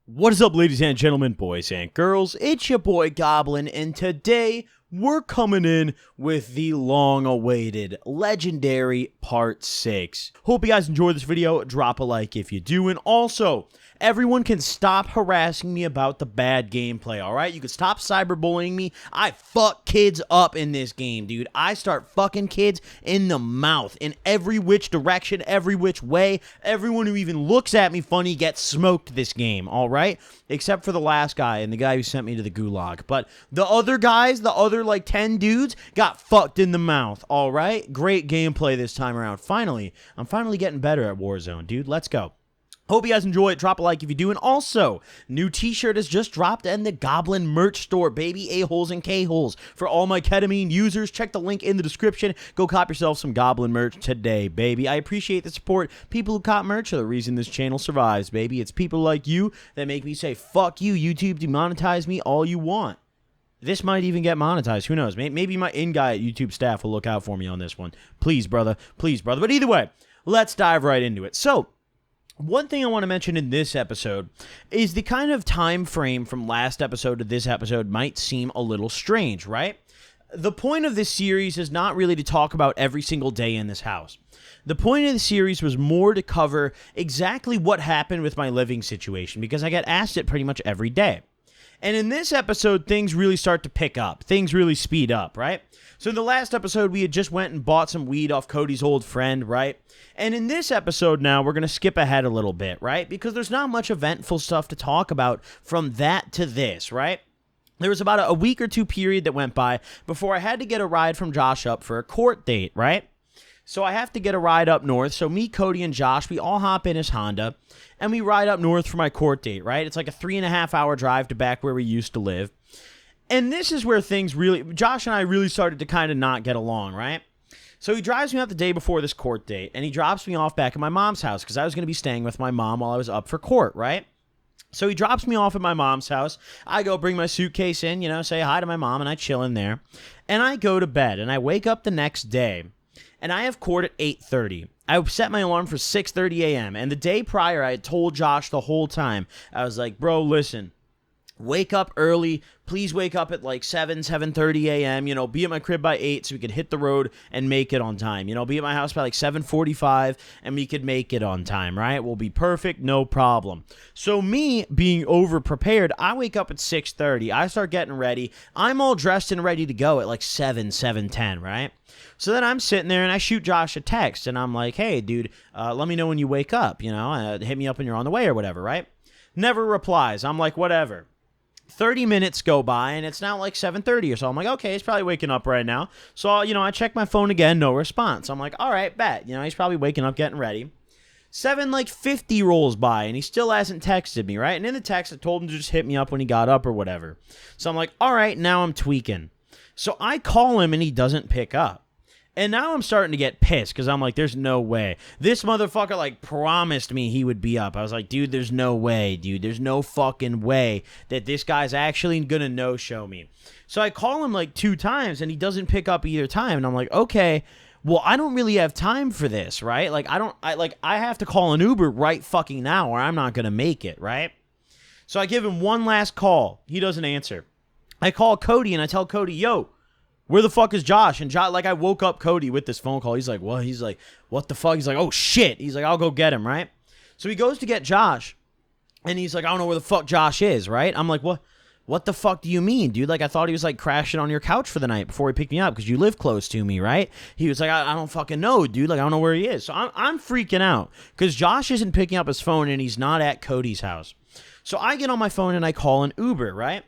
What is up, ladies and gentlemen, boys and girls? It's your boy Goblin, and today we're coming in with the long-awaited Legendary Part 6. Hope you guys enjoyed this video. Drop a like if you do, and also, everyone can stop harassing me about the bad gameplay, alright? You can stop cyberbullying me. I fuck kids up in this game, dude. I start fucking kids in the mouth, in every which direction, every which way. Everyone who even looks at me funny gets smoked this game, alright? Except for the last guy and the guy who sent me to the gulag. But the other guys, the other like 10 dudes, got fucked in the mouth, alright? Great gameplay this time around. Finally, I'm finally getting better at Warzone, dude. Let's go. Hope you guys enjoy it. Drop a like if you do. And also, new t-shirt has just dropped in the Goblin merch store, baby. A-holes and K-holes. For all my ketamine users, check the link in the description. Go cop yourself some Goblin merch today, baby. I appreciate the support. People who cop merch are the reason this channel survives, baby. It's people like you that make me say, fuck you, YouTube, demonetize me all you want. This might even get monetized. Who knows? Maybe my in-guy at YouTube staff will look out for me on this one. Please, brother. Please, brother. But either way, let's dive right into it. So, one thing I want to mention in this episode is the kind of time frame from last episode to this episode might seem a little strange, right? The point of this series is not really to talk about every single day in this house. The point of the series was more to cover exactly what happened with my living situation, because I get asked it pretty much every day. And in this episode, things really start to pick up. Things really speed up, right? So in the last episode, we had just went and bought some weed off Cody's old friend, right? And in this episode now, we're going to skip ahead a little bit, right? Because there's not much eventful stuff to talk about from that to this, right? There was about a week or two period that went by before I had to get a ride from Josh up for a court date, right? So I have to get a ride up north. So me, Cody, and Josh, we all hop in his Honda, and we ride up north for my court date, right? It's like a 3.5-hour drive to back where we used to live. And this is where things really, Josh and I really started to kind of not get along, right? So he drives me out the day before this court date, and he drops me off back at my mom's house, because I was going to be staying with my mom while I was up for court, right? So he drops me off at my mom's house. I go bring my suitcase in, you know, say hi to my mom, and I chill in there. And I go to bed, and I wake up the next day, and I have court at 8:30. I set my alarm for 6:30 a.m. And the day prior, I had told Josh the whole time, I was like, bro, listen, wake up early. Please wake up at like 7:30 a.m., you know, be at my crib by 8 so we could hit the road and make it on time. You know, be at my house by like 7:45 and we could make it on time, right? We'll be perfect, no problem. So me being over-prepared, I wake up at 6:30. I start getting ready. I'm all dressed and ready to go at like 7:10, right? So then I'm sitting there and I shoot Josh a text and I'm like, hey, dude, let me know when you wake up, you know, hit me up when you're on the way or whatever, right? Never replies. I'm like, whatever. 30 minutes go by, and it's now like 7:30 or so. I'm like, okay, he's probably waking up right now. So, you know, I check my phone again, no response. I'm like, all right, bet. You know, he's probably waking up, getting ready. 7:50 rolls by, and he still hasn't texted me, right? And in the text, I told him to just hit me up when he got up or whatever. So I'm like, all right, now I'm tweaking. So I call him, and he doesn't pick up. And now I'm starting to get pissed because I'm like, there's no way. This motherfucker, like, promised me he would be up. I was like, dude, there's no way, dude. There's no fucking way that this guy's actually going to no-show me. So I call him, like, 2 times, and he doesn't pick up either time. And I'm like, okay, well, I don't really have time for this, right? Like, I have to call an Uber right fucking now or I'm not going to make it, right? So I give him one last call. He doesn't answer. I call Cody, and I tell Cody, yo, where the fuck is Josh? And Josh, like, I woke up Cody with this phone call. He's like, what? He's like, what the fuck? He's like, oh, shit. He's like, I'll go get him, right? So he goes to get Josh, and he's like, I don't know where the fuck Josh is, right? I'm like, what the fuck do you mean, dude? Like, I thought he was, like, crashing on your couch for the night before he picked me up because you live close to me, right? He was like, I don't fucking know, dude. Like, I don't know where he is. So I'm freaking out because Josh isn't picking up his phone, and he's not at Cody's house. So I get on my phone, and I call an Uber, right?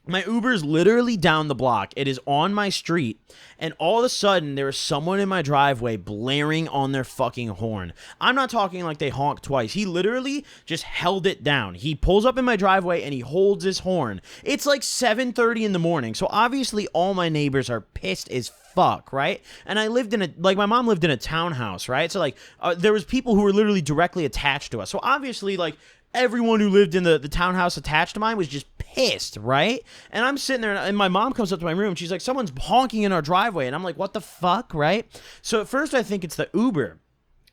My Uber's literally down the block. It is on my street, and all of a sudden, there is someone in my driveway blaring on their fucking horn. I'm not talking like they honked twice. He literally just held it down. He pulls up in my driveway, and he holds his horn. It's like 7:30 in the morning, so obviously all my neighbors are pissed as fuck, right? And I lived in a, like, my mom lived in a townhouse, right? So, like, there was people who were literally directly attached to us. So, obviously, like, everyone who lived in the townhouse attached to mine was just pissed, right? And I'm sitting there, and my mom comes up to my room. She's like, someone's honking in our driveway. And I'm like, what the fuck, right? So at first I think it's the Uber.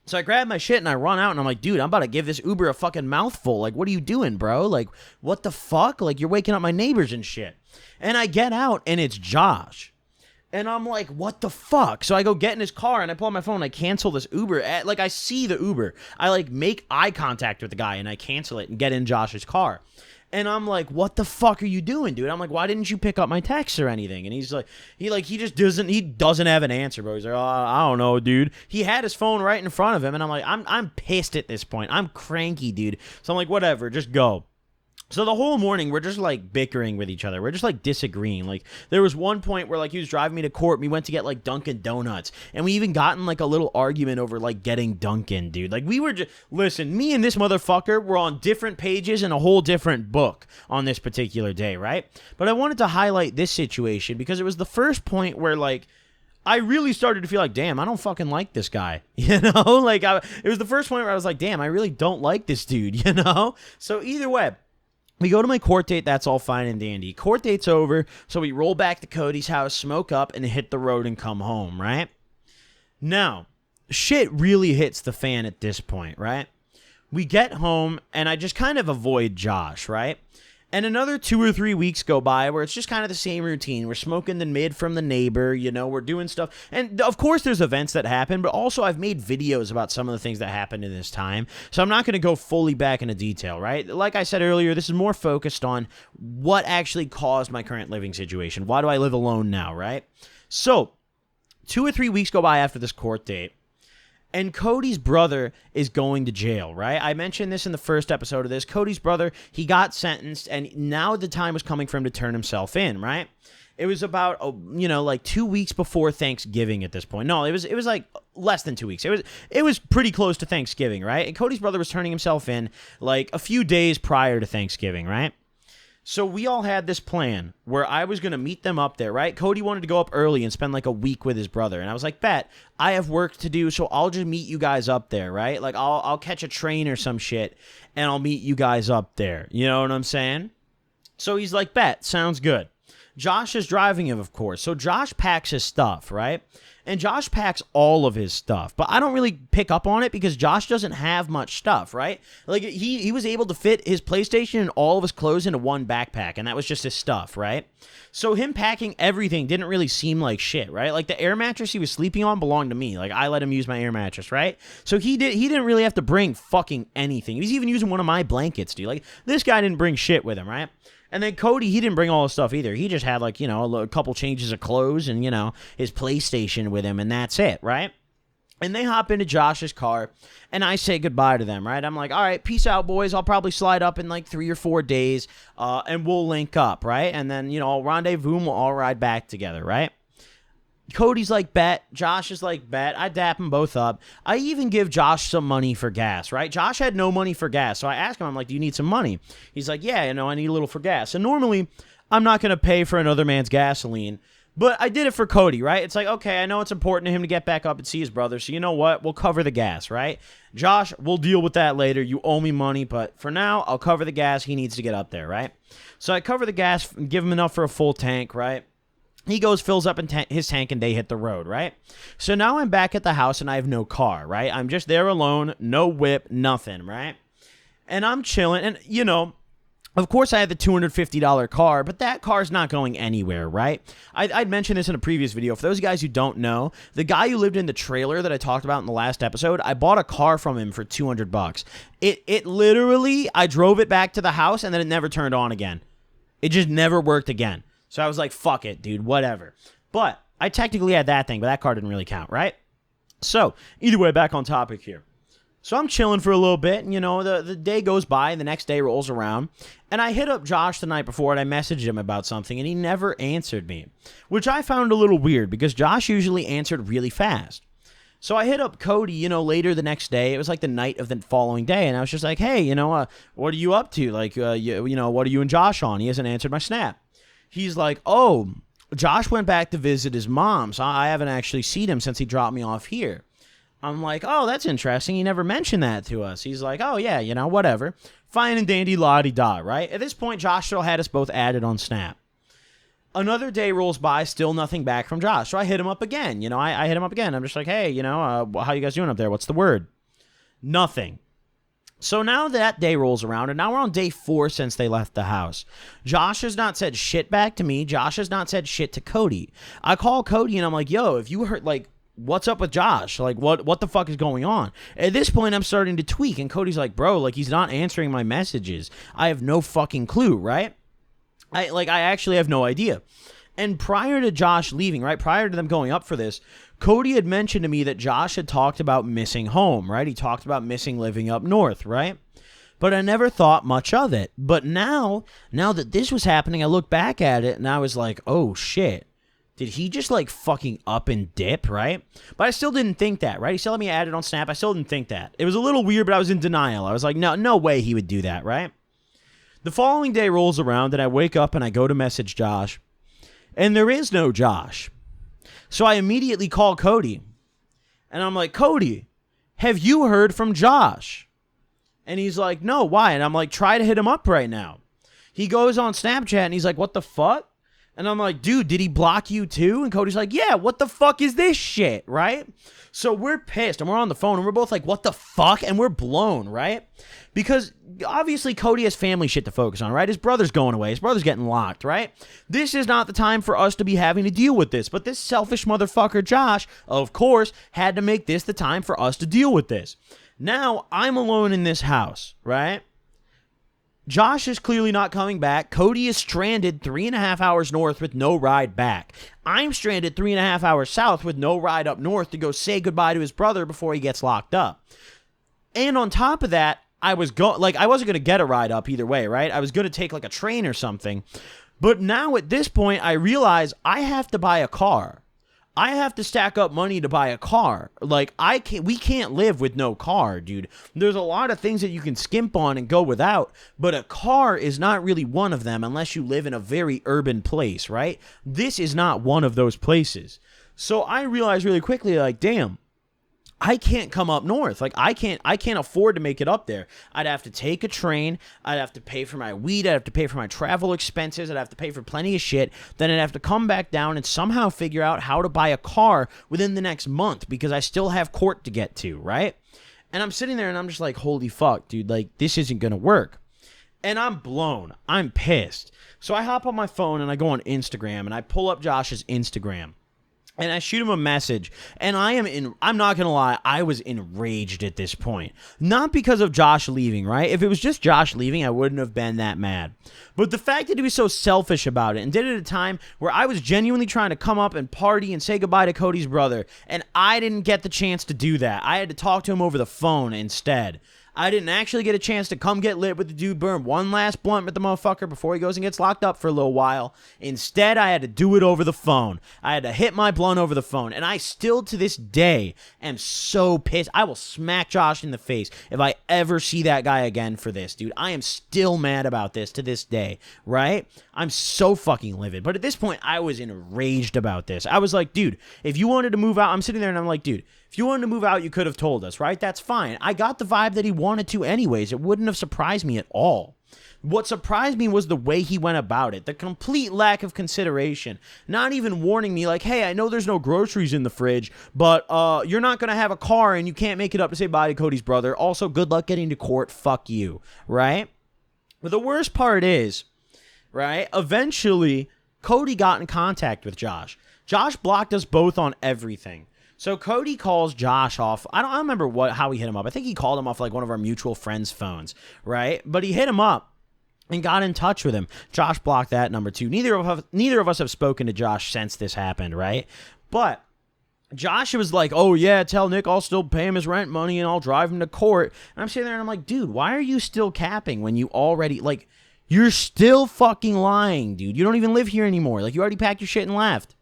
So I grab my shit and I run out and I'm like, dude, I'm about to give this Uber a fucking mouthful. Like, what are you doing, bro? Like, what the fuck? Like, you're waking up my neighbors and shit. And I get out and it's Josh. And I'm like, what the fuck? So I go get in his car and I pull out my phone and I cancel this Uber. Like, I see the Uber. I, like, make eye contact with the guy and I cancel it and get in Josh's car. And I'm like, what the fuck are you doing, dude? I'm like, why didn't you pick up my text or anything? And he just doesn't have an answer, bro. He's like, oh, I don't know, dude. He had his phone right in front of him. And I'm like, I'm pissed at this point. I'm cranky, dude. So I'm like, whatever, just go. So the whole morning, we're just, like, bickering with each other. We're just, like, disagreeing. Like, there was one point where, like, he was driving me to court, and we went to get, like, Dunkin' Donuts. And we even got in, like, a little argument over, like, getting Dunkin', dude. Like, we were just... Listen, me and this motherfucker were on different pages in a whole different book on this particular day, right? But I wanted to highlight this situation because it was the first point where, like... I really started to feel like, damn, I don't fucking like this guy, you know? Like, it was the first point where I was like, damn, I really don't like this dude, you know? So either way... We go to my court date, that's all fine and dandy. Court date's over, so we roll back to Cody's house, smoke up, and hit the road and come home, right? Now, shit really hits the fan at this point, right? We get home, and I just kind of avoid Josh, right? And another 2 or 3 weeks go by where it's just kind of the same routine. We're smoking the mid from the neighbor, you know, we're doing stuff. And of course there's events that happen, but also I've made videos about some of the things that happened in this time. So I'm not going to go fully back into detail, right? Like I said earlier, this is more focused on what actually caused my current living situation. Why do I live alone now, right? So 2 or 3 weeks go by after this court date. And Cody's brother is going to jail, right? I mentioned this in the first episode of this. Cody's brother, he got sentenced, and now the time was coming for him to turn himself in, right? It was about, like 2 weeks before Thanksgiving at this point. No, it was like less than 2 weeks. It was pretty close to Thanksgiving, right? And Cody's brother was turning himself in like a few days prior to Thanksgiving, right? So we all had this plan where I was going to meet them up there, right? Cody wanted to go up early and spend like a week with his brother. And I was like, bet, I have work to do, so I'll just meet you guys up there, right? Like, I'll catch a train or some shit, and I'll meet you guys up there. You know what I'm saying? So he's like, bet, sounds good. Josh is driving him, of course. So Josh packs his stuff, right? And Josh packs all of his stuff. But I don't really pick up on it because Josh doesn't have much stuff, right? Like, he was able to fit his PlayStation and all of his clothes into one backpack, and that was just his stuff, right? So him packing everything didn't really seem like shit, right? Like, the air mattress he was sleeping on belonged to me. Like, I let him use my air mattress, right? So he didn't really have to bring fucking anything. He was even using one of my blankets, dude. Like, this guy didn't bring shit with him, right? And then Cody, he didn't bring all his stuff either. He just had, like, a couple changes of clothes and, his PlayStation with him, and that's it, right? And they hop into Josh's car, and I say goodbye to them, right? I'm like, all right, peace out, boys. I'll probably slide up in, like, 3 or 4 days, and we'll link up, right? And then, I'll rendezvous, and we'll all ride back together, right? Cody's like, bet. Josh is like, bet. I dap them both up. I even give Josh some money for gas, right? Josh had no money for gas. So I ask him, I'm like, do you need some money? He's like, yeah, I need a little for gas. And normally, I'm not going to pay for another man's gasoline. But I did it for Cody, right? It's like, okay, I know it's important to him to get back up and see his brother. So you know what? We'll cover the gas, right? Josh, we'll deal with that later. You owe me money. But for now, I'll cover the gas. He needs to get up there, right? So I cover the gas and give him enough for a full tank, right? He goes, fills up in his tank, and they hit the road, right? So now I'm back at the house, and I have no car, right? I'm just there alone, no whip, nothing, right? And I'm chilling, and, of course I had the $250 car, but that car's not going anywhere, right? I'd mentioned this in a previous video. For those guys who don't know, the guy who lived in the trailer that I talked about in the last episode, I bought a car from him for $200. It literally, I drove it back to the house, and then it never turned on again. It just never worked again. So I was like, fuck it, dude, whatever. But I technically had that thing, but that car didn't really count, right? So either way, back on topic here. So I'm chilling for a little bit, and, the day goes by, and the next day rolls around, and I hit up Josh the night before, and I messaged him about something, and he never answered me, which I found a little weird, because Josh usually answered really fast. So I hit up Cody, later the next day. It was like the night of the following day, and I was just like, hey, what are you up to? Like, what are you and Josh on? He hasn't answered my snap. He's like, oh, Josh went back to visit his mom, so I haven't actually seen him since he dropped me off here. I'm like, oh, that's interesting. He never mentioned that to us. He's like, oh, yeah, whatever. Fine and dandy, la-di-da, right? At this point, Josh still had us both added on Snap. Another day rolls by, still nothing back from Josh. So I hit him up again. You know, I hit him up again. I'm just like, hey, you know, how you guys doing up there? What's the word? Nothing. So now that day rolls around, and now we're on day 4 since they left the house. Josh has not said shit back to me. Josh has not said shit to Cody. I call Cody, and I'm like, yo, if you heard, like, what's up with Josh? Like, what the fuck is going on? At this point, I'm starting to tweak, and Cody's like, bro, like, he's not answering my messages. I have no fucking clue, right? I actually have no idea. And prior to Josh leaving, right, prior to them going up for this, Cody had mentioned to me that Josh had talked about missing home, right? He talked about missing living up north, right? But I never thought much of it. But now that this was happening, I look back at it and I was like, oh shit. Did he just like fucking up and dip, right? But I still didn't think that, right? He still let me add it on Snap. I still didn't think that. It was a little weird, but I was in denial. I was like, no way he would do that, right? The following day rolls around and I wake up and I go to message Josh. And there is no Josh. So I immediately call Cody. And I'm like, Cody, have you heard from Josh? And he's like, no, why? And I'm like, try to hit him up right now. He goes on Snapchat and he's like, what the fuck? And I'm like, dude, did he block you too? And Cody's like, yeah, what the fuck is this shit, right? So we're pissed and we're on the phone and we're both like, what the fuck? And we're blown, right? Because obviously Cody has family shit to focus on, right? His brother's going away. His brother's getting locked, right? This is not the time for us to be having to deal with this. But this selfish motherfucker, Josh, of course, had to make this the time for us to deal with this. Now, I'm alone in this house, right? Josh is clearly not coming back. Cody is stranded 3.5 hours north with no ride back. I'm stranded 3.5 hours south with no ride up north to go say goodbye to his brother before he gets locked up. And on top of that, I wasn't going to get a ride up either way, right? I was going to take like a train or something. But now at this point, I realize I have to buy a car. I have to stack up money to buy a car. Like, we can't live with no car, dude. There's a lot of things that you can skimp on and go without, but a car is not really one of them unless you live in a very urban place, right? This is not one of those places. So I realized really quickly, like, damn, I can't come up north. Like, I can't afford to make it up there. I'd have to take a train. I'd have to pay for my weed. I'd have to pay for my travel expenses. I'd have to pay for plenty of shit. Then I'd have to come back down and somehow figure out how to buy a car within the next month because I still have court to get to, right? And I'm sitting there and I'm just like, holy fuck, dude, like, this isn't going to work. And I'm blown. I'm pissed. So I hop on my phone and I go on Instagram and I pull up Josh's Instagram. And I shoot him a message, and I'm not going to lie, I was enraged at this point. Not because of Josh leaving, right? If it was just Josh leaving, I wouldn't have been that mad. But the fact that he was so selfish about it and did it at a time where I was genuinely trying to come up and party and say goodbye to Cody's brother, and I didn't get the chance to do that. I had to talk to him over the phone instead. I didn't actually get a chance to come get lit with the dude, burn one last blunt with the motherfucker before he goes and gets locked up for a little while. Instead, I had to do it over the phone. I had to hit my blunt over the phone. And I still, to this day, am so pissed. I will smack Josh in the face if I ever see that guy again for this, dude. I am still mad about this to this day, right? I'm so fucking livid. But at this point, I was enraged about this. I was like, dude, if you wanted to move out, I'm sitting there and I'm like, dude, if you wanted to move out, you could have told us, right? That's fine. I got the vibe that he wanted to anyways. It wouldn't have surprised me at all. What surprised me was the way he went about it. The complete lack of consideration. Not even warning me like, hey, I know there's no groceries in the fridge, but you're not going to have a car and you can't make it up to say bye to Cody's brother. Also, good luck getting to court. Fuck you, right? But the worst part is, right, eventually, Cody got in contact with Josh. Josh blocked us both on everything. So Cody calls Josh off. I don't remember how he hit him up. I think he called him off like one of our mutual friends' phones, right? But he hit him up and got in touch with him. Josh blocked that number too. Neither of us have spoken to Josh since this happened, right? But Josh was like, oh yeah, tell Nick I'll still pay him his rent money and I'll drive him to court. And I'm sitting there and I'm like, dude, why are you still capping when you already, like, you're still fucking lying, dude. You don't even live here anymore. Like, you already packed your shit and left.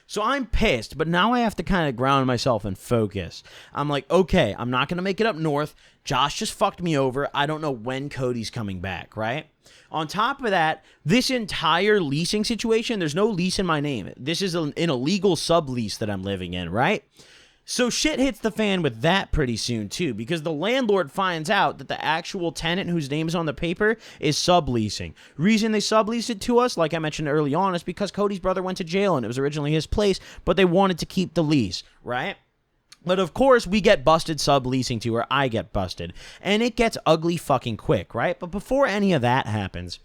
So I'm pissed, but now I have to kind of ground myself and focus. I'm like, okay, I'm not going to make it up north. Josh just fucked me over. I don't know when Cody's coming back, right? On top of that, this entire leasing situation, there's no lease in my name. This is an illegal sublease that I'm living in, right? So shit hits the fan with that pretty soon too, because the landlord finds out that the actual tenant whose name's on the paper is subleasing. Reason they subleased it to us, like I mentioned early on, is because Cody's brother went to jail and it was originally his place, but they wanted to keep the lease, right? But of course, we get busted subleasing to her. I get busted. And it gets ugly fucking quick, right? But before any of that happens,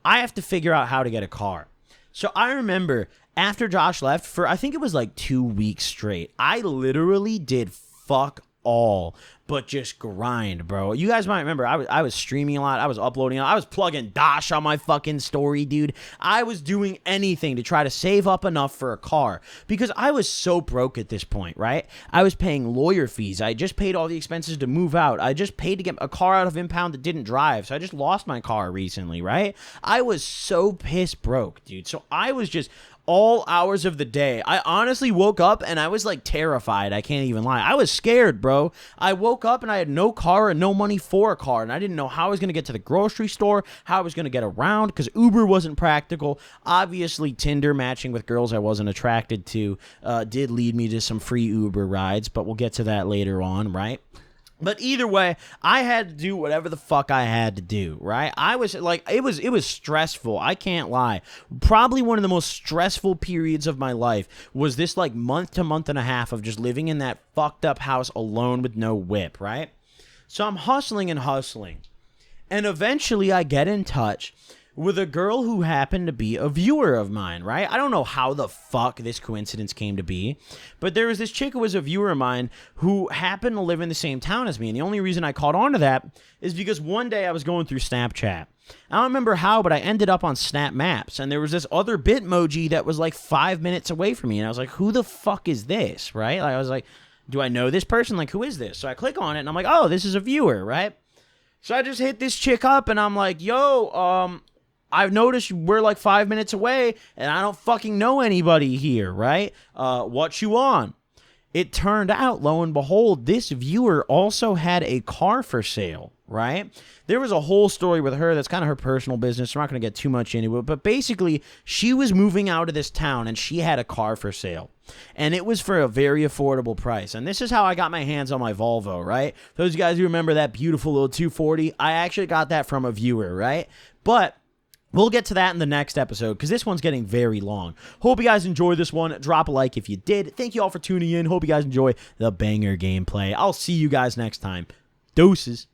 I have to figure out how to get a car. So I remember after Josh left for, I think it was like 2 weeks straight, I literally did fuck all but just grind, bro. You guys might remember I was streaming a lot. I was uploading. I was plugging Dash on my fucking story, dude. I was doing anything to try to save up enough for a car because I was so broke at this point, right? I was paying lawyer fees. I just paid all the expenses to move out. I just paid to get a car out of impound that didn't drive. So I just lost my car recently, right? I was so piss broke, dude. So I was just all hours of the day. I honestly woke up and I was like terrified. I can't even lie. I was scared, bro. I woke up and I had no car and no money for a car, and I didn't know how I was going to get to the grocery store, how I was going to get around, because Uber wasn't practical. Obviously, Tinder matching with girls I wasn't attracted to did lead me to some free Uber rides, but we'll get to that later on, right? But either way, I had to do whatever the fuck I had to do, right? I was like, it was stressful. I can't lie. Probably one of the most stressful periods of my life was this like month to month and a half of just living in that fucked up house alone with no whip, right? So I'm hustling and hustling. And eventually I get in touch with a girl who happened to be a viewer of mine, right? I don't know how the fuck this coincidence came to be, but there was this chick who was a viewer of mine who happened to live in the same town as me, and the only reason I caught on to that is because one day I was going through Snapchat. I don't remember how, but I ended up on Snap Maps, and there was this other Bitmoji that was like 5 minutes away from me, and I was like, who the fuck is this, right? Like, I was like, do I know this person? Like, who is this? So I click on it, and I'm like, oh, this is a viewer, right? So I just hit this chick up, and I'm like, yo, I've noticed we're like 5 minutes away and I don't fucking know anybody here, right? What you on? It turned out, lo and behold, this viewer also had a car for sale, right? There was a whole story with her that's kind of her personal business. So I'm not going to get too much into it, but basically she was moving out of this town and she had a car for sale. And it was for a very affordable price. And this is how I got my hands on my Volvo, right? Those guys who remember that beautiful little 240, I actually got that from a viewer, right? But we'll get to that in the next episode because this one's getting very long. Hope you guys enjoyed this one. Drop a like if you did. Thank you all for tuning in. Hope you guys enjoy the banger gameplay. I'll see you guys next time. Deuces.